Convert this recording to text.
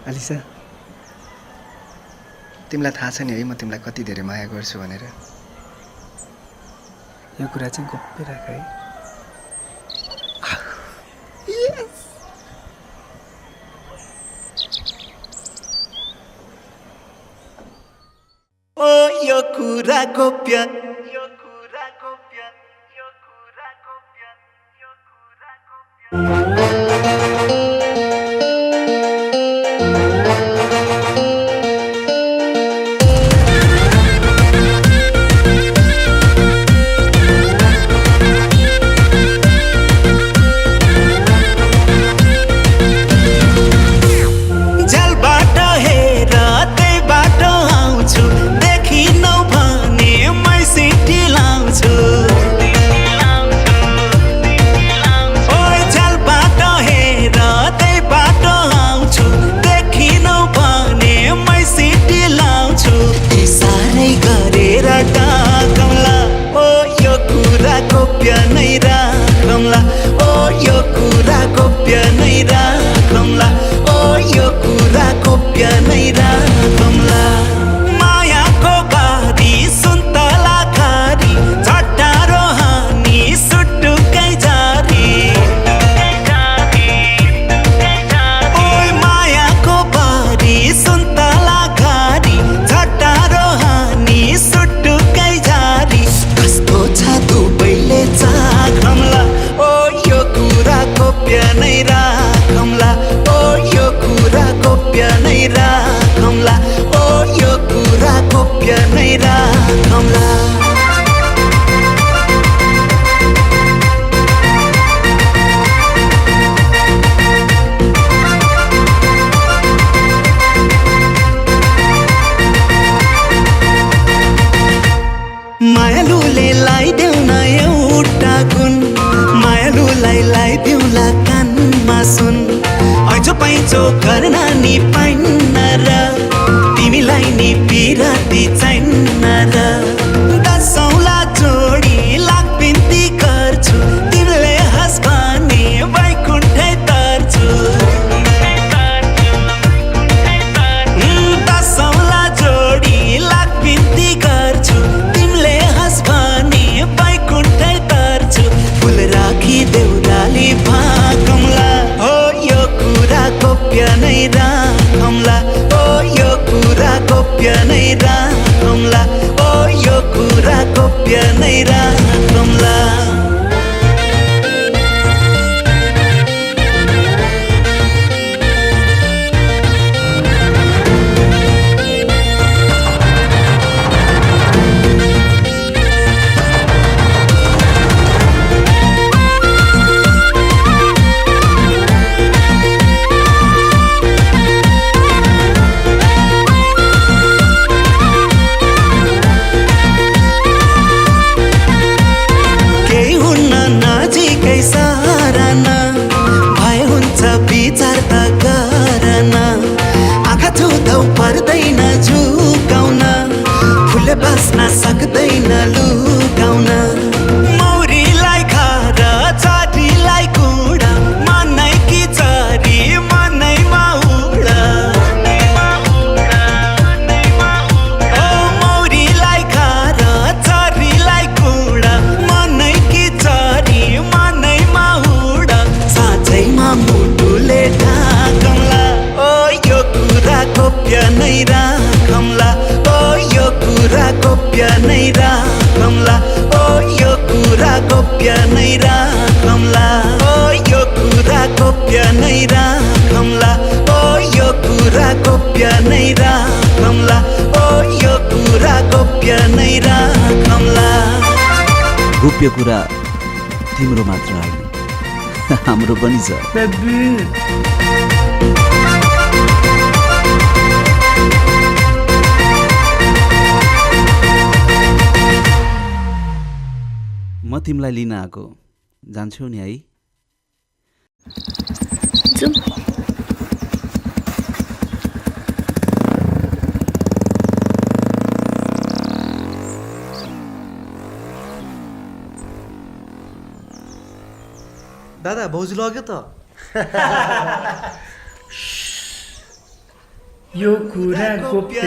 Alisa, तिमीलाई थाहा छ नि है म तिमीलाई कति धेरै माया गर्छु भनेर। यो कुरा चाहिँ गोप्य राख है। ओ यो कुरा गोप्य, मायालुले लाइदेऊ न एउटा गुण, मायालुलाई लाइदेऊला कानमा सुन। ऐचो पैचो गर्न नि पाइन्न र तिमीलाई नि पिराती चाहिन्न र। दसौँला जोडी लाख बिन्ती गर्छु, तिमीले हँस भने वैकुण्ठै तर्छु। दसौँला जोडी लाख बिन्ती गर्छु, फुल राखी देउराली भाकमला। हो यो कुरा गोप्य नै राखमला, ओ यो कुरा गोप्य नै राखमला, ओ यो कुरा गोप्य नै राखमला। बस्न सक्दैन लुकाउन। मौरीलाई खाएर चरीलाई कुँडा, मनै कि चरी मनैमा उडा। ओ मौरीलाई खाएर चरीलाई कुँडा, मनै कि चरी मनैमा उडा। साँझैमा मुटुले ढाकमला, ओ यो कुरा गोप्य नै राखमला, ओ यो कुरा गोप्य नै राखमला, ओ यो कुरा गोप्य नै राखमला, ओ यो कुरा गोप्य नै राखमला, ओ यो कुरा गोप्य नै राखमला, ओ यो कुरा गोप्य नै राखमला। गोप्य कुरा तिम्रो मात्र होइन, हाम्रो पनि छ। म तिमीलाई लिन आएको, जान्छौ नि है? दादा भाउजू लग्यो त। यो कुरा गोप्य